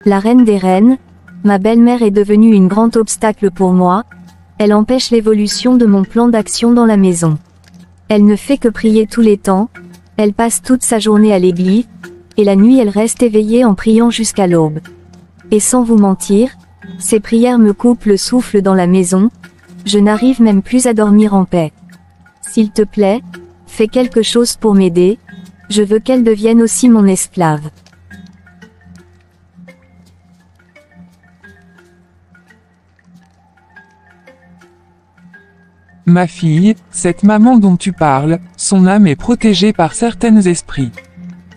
La reine des reines, ma belle-mère est devenue un grand obstacle pour moi, elle empêche l'évolution de mon plan d'action dans la maison. Elle ne fait que prier tous les temps, elle passe toute sa journée à l'église, et la nuit elle reste éveillée en priant jusqu'à l'aube. Et sans vous mentir, ces prières me coupent le souffle dans la maison, je n'arrive même plus à dormir en paix. S'il te plaît, fais quelque chose pour m'aider, je veux qu'elle devienne aussi mon esclave. Ma fille, cette maman dont tu parles, son âme est protégée par certains esprits.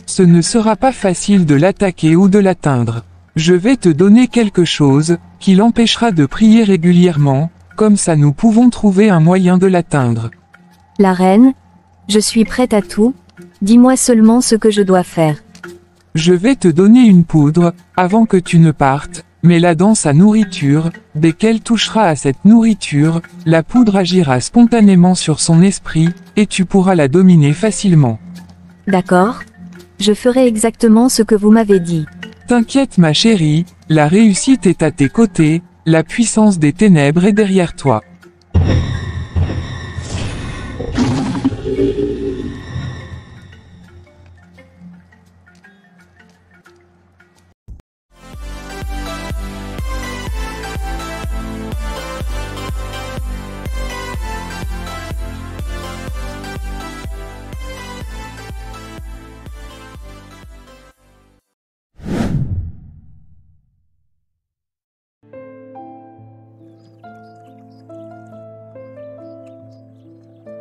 Ce ne sera pas facile de l'attaquer ou de l'atteindre. Je vais te donner quelque chose, qui l'empêchera de prier régulièrement, comme ça nous pouvons trouver un moyen de l'atteindre. La reine, je suis prête à tout, dis-moi seulement ce que je dois faire. Je vais te donner une poudre, avant que tu ne partes, mets-la dans sa nourriture, dès qu'elle touchera à cette nourriture, la poudre agira spontanément sur son esprit, et tu pourras la dominer facilement. D'accord? Je ferai exactement ce que vous m'avez dit. T'inquiète ma chérie, la réussite est à tes côtés, la puissance des ténèbres est derrière toi.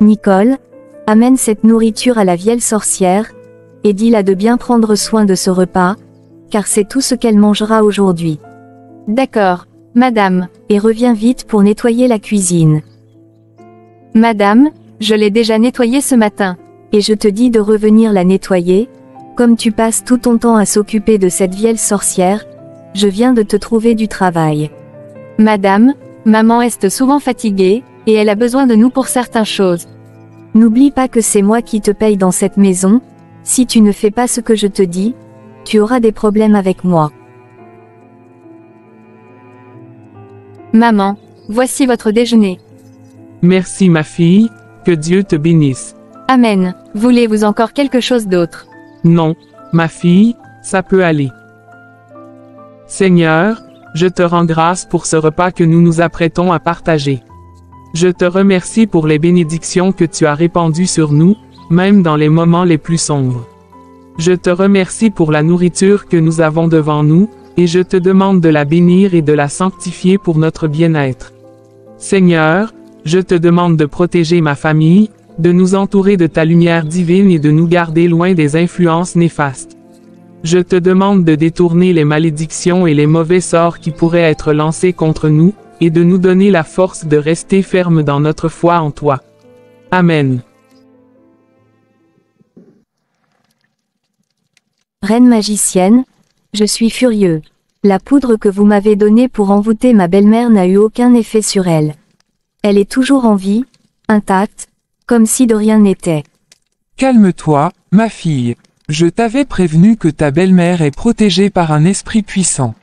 Nicole, amène cette nourriture à la vieille sorcière, et dis-la de bien prendre soin de ce repas, car c'est tout ce qu'elle mangera aujourd'hui. D'accord, madame, et reviens vite pour nettoyer la cuisine. Madame, je l'ai déjà nettoyée ce matin, et je te dis de revenir la nettoyer, comme tu passes tout ton temps à s'occuper de cette vieille sorcière, je viens de te trouver du travail. Madame, maman est souvent fatiguée, et elle a besoin de nous pour certaines choses. N'oublie pas que c'est moi qui te paye dans cette maison, si tu ne fais pas ce que je te dis, tu auras des problèmes avec moi. Maman, voici votre déjeuner. Merci ma fille, que Dieu te bénisse. Amen. Voulez-vous encore quelque chose d'autre? Non, ma fille, ça peut aller. Seigneur, je te rends grâce pour ce repas que nous nous apprêtons à partager. Je te remercie pour les bénédictions que tu as répandues sur nous, même dans les moments les plus sombres. Je te remercie pour la nourriture que nous avons devant nous, et je te demande de la bénir et de la sanctifier pour notre bien-être. Seigneur, je te demande de protéger ma famille, de nous entourer de ta lumière divine et de nous garder loin des influences néfastes. Je te demande de détourner les malédictions et les mauvais sorts qui pourraient être lancés contre nous, et de nous donner la force de rester ferme dans notre foi en toi. Amen. Reine magicienne, je suis furieux. La poudre que vous m'avez donnée pour envoûter ma belle-mère n'a eu aucun effet sur elle. Elle est toujours en vie, intacte, comme si de rien n'était. Calme-toi, ma fille. Je t'avais prévenu que ta belle-mère est protégée par un esprit puissant.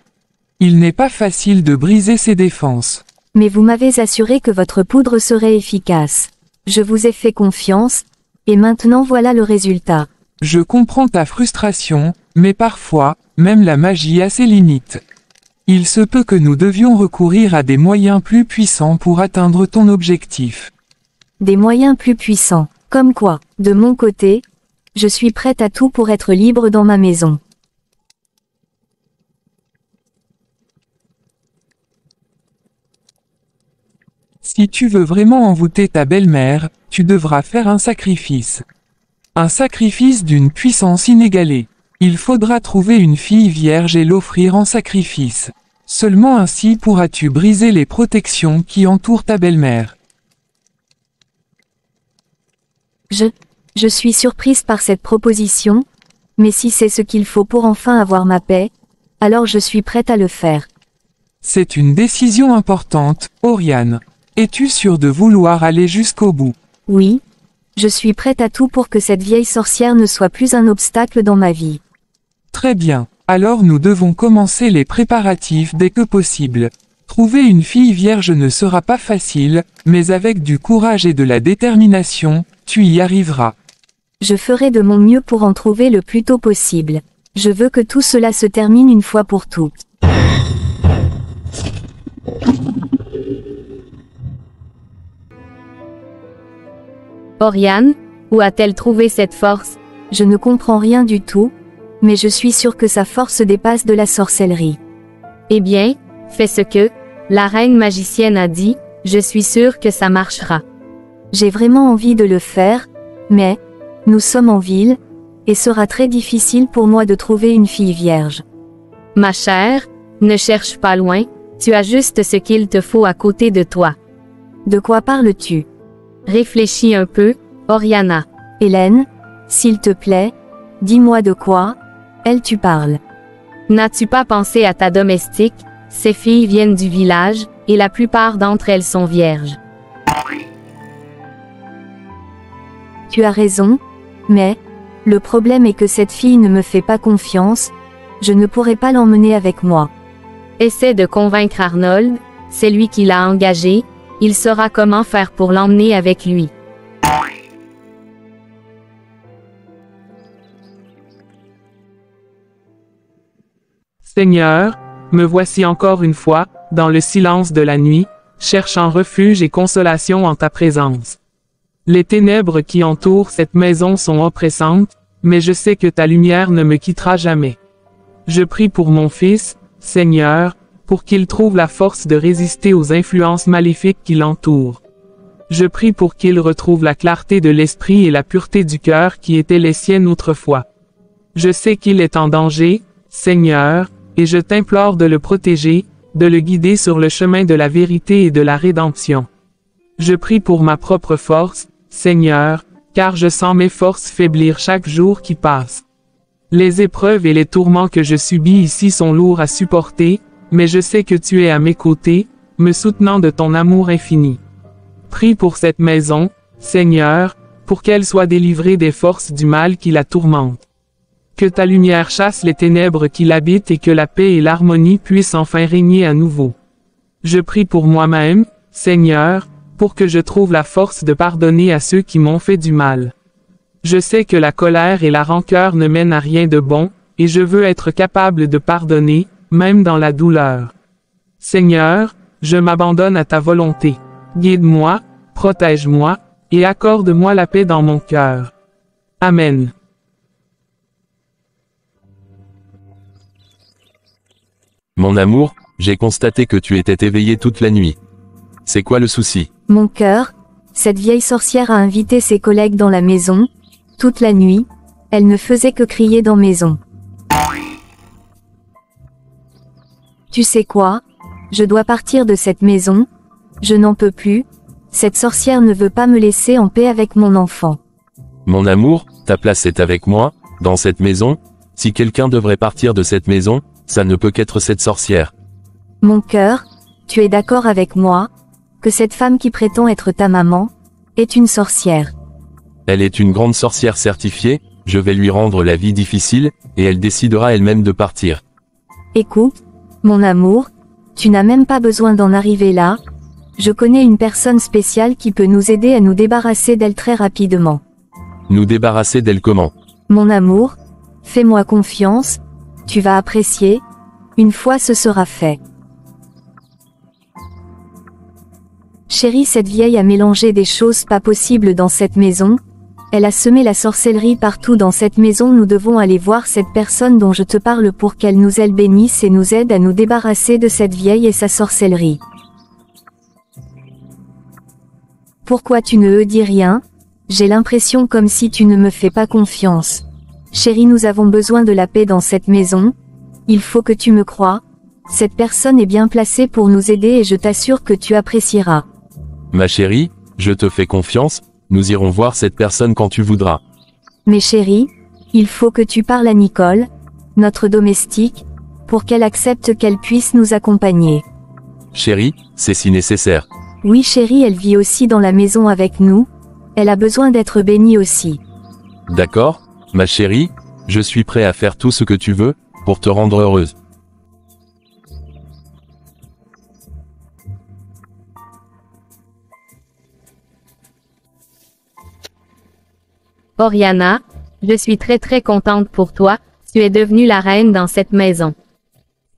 Il n'est pas facile de briser ses défenses. Mais vous m'avez assuré que votre poudre serait efficace. Je vous ai fait confiance, et maintenant voilà le résultat. Je comprends ta frustration, mais parfois, même la magie a ses limites. Il se peut que nous devions recourir à des moyens plus puissants pour atteindre ton objectif. Des moyens plus puissants. Comme quoi? De mon côté, je suis prête à tout pour être libre dans ma maison. Si tu veux vraiment envoûter ta belle-mère, tu devras faire un sacrifice. Un sacrifice d'une puissance inégalée. Il faudra trouver une fille vierge et l'offrir en sacrifice. Seulement ainsi pourras-tu briser les protections qui entourent ta belle-mère. Je suis surprise par cette proposition, mais si c'est ce qu'il faut pour enfin avoir ma paix, alors je suis prête à le faire. C'est une décision importante, Oriane. Es-tu sûre de vouloir aller jusqu'au bout? Oui. Je suis prête à tout pour que cette vieille sorcière ne soit plus un obstacle dans ma vie. Très bien. Alors nous devons commencer les préparatifs dès que possible. Trouver une fille vierge ne sera pas facile, mais avec du courage et de la détermination, tu y arriveras. Je ferai de mon mieux pour en trouver le plus tôt possible. Je veux que tout cela se termine une fois pour toutes. Oriane, où a-t-elle trouvé cette force? Je ne comprends rien du tout, mais je suis sûre que sa force dépasse de la sorcellerie. Eh bien, fais ce que la reine magicienne a dit, je suis sûre que ça marchera. J'ai vraiment envie de le faire, mais nous sommes en ville, et sera très difficile pour moi de trouver une fille vierge. Ma chère, ne cherche pas loin, tu as juste ce qu'il te faut à côté de toi. De quoi parles-tu? Réfléchis un peu, Oriana. Hélène, s'il te plaît, dis-moi de quoi tu parles. N'as-tu pas pensé à ta domestique? Ces filles viennent du village, et la plupart d'entre elles sont vierges. Tu as raison, mais le problème est que cette fille ne me fait pas confiance, je ne pourrai pas l'emmener avec moi. Essaie de convaincre Arnold, c'est lui qui l'a engagé, il saura comment faire pour l'emmener avec lui. Seigneur, me voici encore une fois, dans le silence de la nuit, cherchant refuge et consolation en ta présence. Les ténèbres qui entourent cette maison sont oppressantes, mais je sais que ta lumière ne me quittera jamais. Je prie pour mon fils, Seigneur, pour qu'il trouve la force de résister aux influences maléfiques qui l'entourent. Je prie pour qu'il retrouve la clarté de l'esprit et la pureté du cœur qui étaient les siennes autrefois. Je sais qu'il est en danger, Seigneur, et je t'implore de le protéger, de le guider sur le chemin de la vérité et de la rédemption. Je prie pour ma propre force, Seigneur, car je sens mes forces faiblir chaque jour qui passe. Les épreuves et les tourments que je subis ici sont lourds à supporter, mais je sais que tu es à mes côtés, me soutenant de ton amour infini. Prie pour cette maison, Seigneur, pour qu'elle soit délivrée des forces du mal qui la tourmentent. Que ta lumière chasse les ténèbres qui l'habitent et que la paix et l'harmonie puissent enfin régner à nouveau. Je prie pour moi-même, Seigneur, pour que je trouve la force de pardonner à ceux qui m'ont fait du mal. Je sais que la colère et la rancœur ne mènent à rien de bon, et je veux être capable de pardonner, même dans la douleur. Seigneur, je m'abandonne à ta volonté. Guide-moi, protège-moi, et accorde-moi la paix dans mon cœur. Amen. Mon amour, j'ai constaté que tu étais éveillé toute la nuit. C'est quoi le souci? Mon cœur, cette vieille sorcière a invité ses collègues dans la maison. Toute la nuit, elle ne faisait que crier dans maison. Tu sais quoi? Je dois partir de cette maison. Je n'en peux plus. Cette sorcière ne veut pas me laisser en paix avec mon enfant. Mon amour, ta place est avec moi, dans cette maison. Si quelqu'un devrait partir de cette maison, ça ne peut qu'être cette sorcière. Mon cœur, tu es d'accord avec moi, que cette femme qui prétend être ta maman, est une sorcière. Elle est une grande sorcière certifiée, je vais lui rendre la vie difficile, et elle décidera elle-même de partir. Écoute, mon amour, tu n'as même pas besoin d'en arriver là. Je connais une personne spéciale qui peut nous aider à nous débarrasser d'elle très rapidement. Nous débarrasser d'elle comment? Mon amour, fais-moi confiance, tu vas apprécier, une fois ce sera fait. Chérie, cette vieille a mélangé des choses pas possibles dans cette maison. Elle a semé la sorcellerie partout dans cette maison. Nous devons aller voir cette personne dont je te parle pour qu'elle nous bénisse et nous aide à nous débarrasser de cette vieille et sa sorcellerie. Pourquoi tu ne dis rien? J'ai l'impression comme si tu ne me fais pas confiance. Chérie, nous avons besoin de la paix dans cette maison. Il faut que tu me crois. Cette personne est bien placée pour nous aider et je t'assure que tu apprécieras. Ma chérie, je te fais confiance, nous irons voir cette personne quand tu voudras. Mais chérie, il faut que tu parles à Nicole, notre domestique, pour qu'elle accepte qu'elle puisse nous accompagner. Chérie, c'est si nécessaire. Oui chérie, elle vit aussi dans la maison avec nous. Elle a besoin d'être bénie aussi. D'accord, ma chérie, je suis prêt à faire tout ce que tu veux, pour te rendre heureuse. Oriana, je suis très contente pour toi, tu es devenue la reine dans cette maison.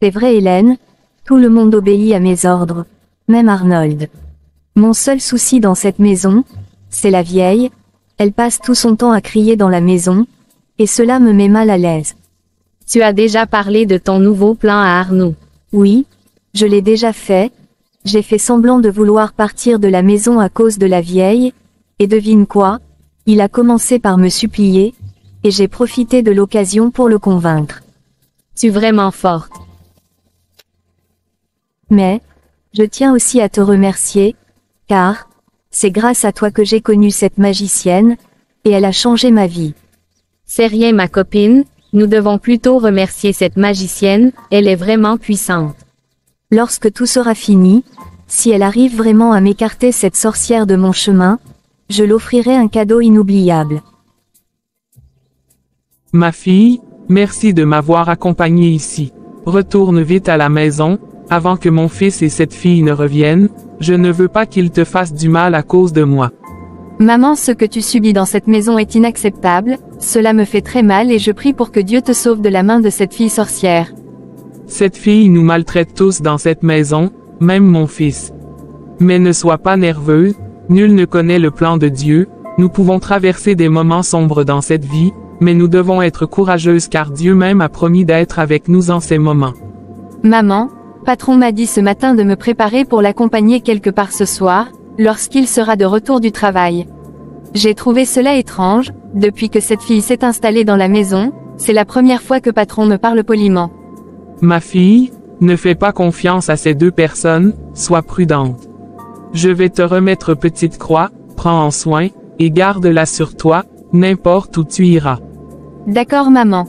C'est vrai Hélène, tout le monde obéit à mes ordres, même Arnold. Mon seul souci dans cette maison, c'est la vieille, elle passe tout son temps à crier dans la maison, et cela me met mal à l'aise. Tu as déjà parlé de ton nouveau plan à Arnoux. Oui, je l'ai déjà fait, j'ai fait semblant de vouloir partir de la maison à cause de la vieille, et devine quoi, il a commencé par me supplier, et j'ai profité de l'occasion pour le convaincre. Tu es vraiment forte. Mais, je tiens aussi à te remercier, car, c'est grâce à toi que j'ai connu cette magicienne, et elle a changé ma vie. C'est rien ma copine, nous devons plutôt remercier cette magicienne, elle est vraiment puissante. Lorsque tout sera fini, si elle arrive vraiment à m'écarter cette sorcière de mon chemin, je l'offrirai un cadeau inoubliable. Ma fille, merci de m'avoir accompagnée ici. Retourne vite à la maison, avant que mon fils et cette fille ne reviennent, je ne veux pas qu'ils te fassent du mal à cause de moi. Maman, ce que tu subis dans cette maison est inacceptable, cela me fait très mal et je prie pour que Dieu te sauve de la main de cette fille sorcière. Cette fille nous maltraite tous dans cette maison, même mon fils. Mais ne sois pas nerveuse, nul ne connaît le plan de Dieu, nous pouvons traverser des moments sombres dans cette vie, mais nous devons être courageuses car Dieu même a promis d'être avec nous en ces moments. Maman, patron m'a dit ce matin de me préparer pour l'accompagner quelque part ce soir, lorsqu'il sera de retour du travail. J'ai trouvé cela étrange, depuis que cette fille s'est installée dans la maison, c'est la première fois que patron me parle poliment. Ma fille, ne fais pas confiance à ces deux personnes, sois prudente. Je vais te remettre petite croix, prends en soin, et garde-la sur toi, n'importe où tu iras. D'accord maman.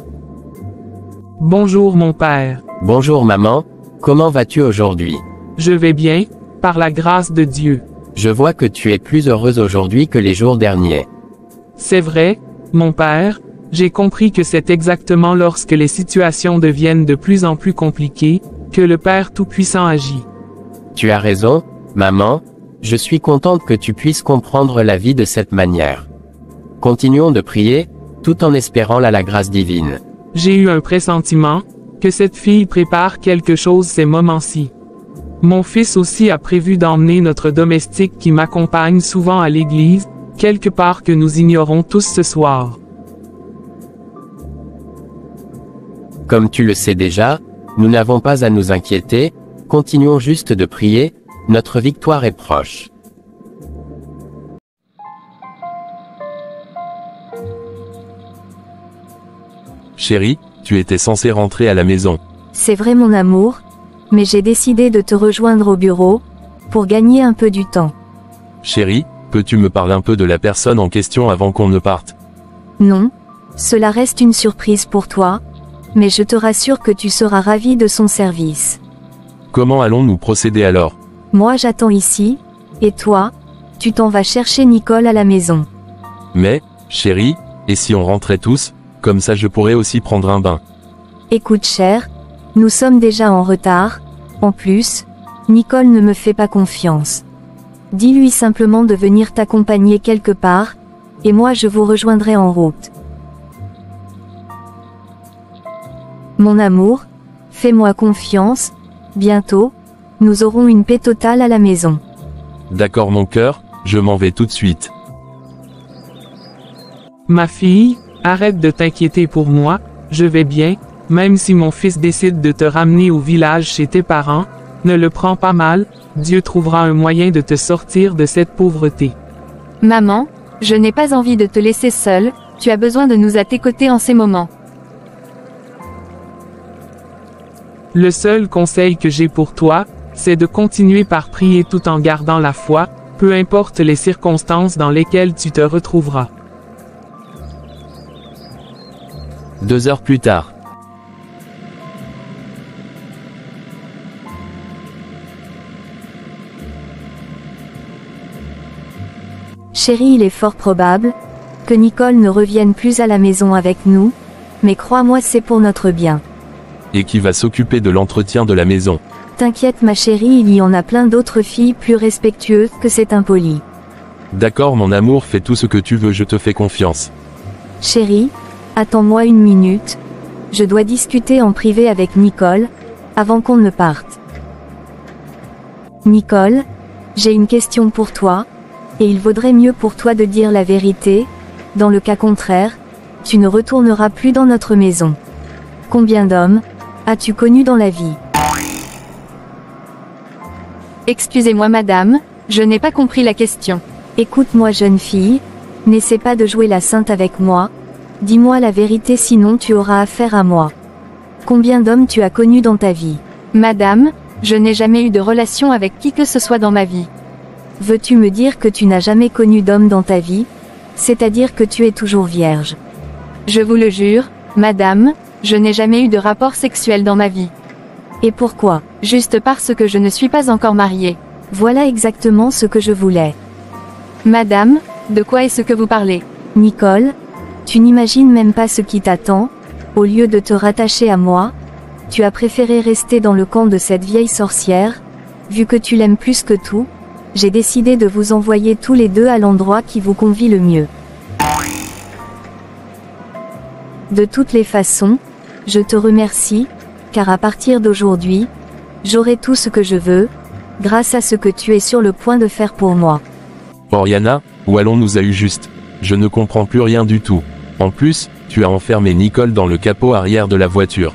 Bonjour mon père. Bonjour maman, comment vas-tu aujourd'hui? Je vais bien, par la grâce de Dieu. Je vois que tu es plus heureuse aujourd'hui que les jours derniers. C'est vrai, mon père, j'ai compris que c'est exactement lorsque les situations deviennent de plus en plus compliquées, que le Père Tout-Puissant agit. Tu as raison, maman, je suis contente que tu puisses comprendre la vie de cette manière. Continuons de prier, tout en espérant la grâce divine. J'ai eu un pressentiment, que cette fille prépare quelque chose ces moments-ci. Mon fils aussi a prévu d'emmener notre domestique qui m'accompagne souvent à l'église, quelque part que nous ignorons tous ce soir. Comme tu le sais déjà, nous n'avons pas à nous inquiéter, continuons juste de prier, notre victoire est proche. Chérie, tu étais censée rentrer à la maison. C'est vrai mon amour, mais j'ai décidé de te rejoindre au bureau, pour gagner un peu du temps. Chérie, peux-tu me parler un peu de la personne en question avant qu'on ne parte? Non, cela reste une surprise pour toi, mais je te rassure que tu seras ravi de son service. Comment allons-nous procéder alors? Moi j'attends ici, et toi, tu t'en vas chercher Nicole à la maison. Mais, chérie, et si on rentrait tous, comme ça je pourrais aussi prendre un bain. Écoute cher, nous sommes déjà en retard, en plus, Nicole ne me fait pas confiance. Dis-lui simplement de venir t'accompagner quelque part, et moi je vous rejoindrai en route. Mon amour, fais-moi confiance, bientôt, nous aurons une paix totale à la maison. D'accord mon cœur, je m'en vais tout de suite. Ma fille, arrête de t'inquiéter pour moi, je vais bien, même si mon fils décide de te ramener au village chez tes parents, ne le prends pas mal, Dieu trouvera un moyen de te sortir de cette pauvreté. Maman, je n'ai pas envie de te laisser seule, tu as besoin de nous à tes côtés en ces moments. Le seul conseil que j'ai pour toi, c'est de continuer par prier tout en gardant la foi, peu importe les circonstances dans lesquelles tu te retrouveras. 2 heures plus tard. Chérie, il est fort probable que Nicole ne revienne plus à la maison avec nous, mais crois-moi c'est pour notre bien. Et qui va s'occuper de l'entretien de la maison. T'inquiète ma chérie, il y en a plein d'autres filles plus respectueuses que cette impolie. D'accord mon amour, fais tout ce que tu veux, je te fais confiance. Chérie, attends-moi une minute. Je dois discuter en privé avec Nicole, avant qu'on ne parte. Nicole, j'ai une question pour toi, et il vaudrait mieux pour toi de dire la vérité, dans le cas contraire, tu ne retourneras plus dans notre maison. Combien d'hommes as-tu connu dans la vie? Excusez-moi madame, je n'ai pas compris la question. Écoute-moi jeune fille, n'essaie pas de jouer la sainte avec moi, dis-moi la vérité sinon tu auras affaire à moi. Combien d'hommes tu as connus dans ta vie? Madame, je n'ai jamais eu de relation avec qui que ce soit dans ma vie. Veux-tu me dire que tu n'as jamais connu d'homme dans ta vie? C'est-à-dire que tu es toujours vierge. Je vous le jure, madame, je n'ai jamais eu de rapport sexuel dans ma vie. Et pourquoi? Juste parce que je ne suis pas encore mariée. Voilà exactement ce que je voulais. Madame, de quoi est-ce que vous parlez? Nicole, tu n'imagines même pas ce qui t'attend. Au lieu de te rattacher à moi, tu as préféré rester dans le camp de cette vieille sorcière. Vu que tu l'aimes plus que tout, j'ai décidé de vous envoyer tous les deux à l'endroit qui vous convie le mieux. De toutes les façons, je te remercie, car à partir d'aujourd'hui, j'aurai tout ce que je veux, grâce à ce que tu es sur le point de faire pour moi. Oriana, où allons-nous à eu juste? Je ne comprends plus rien du tout. En plus, tu as enfermé Nicole dans le capot arrière de la voiture.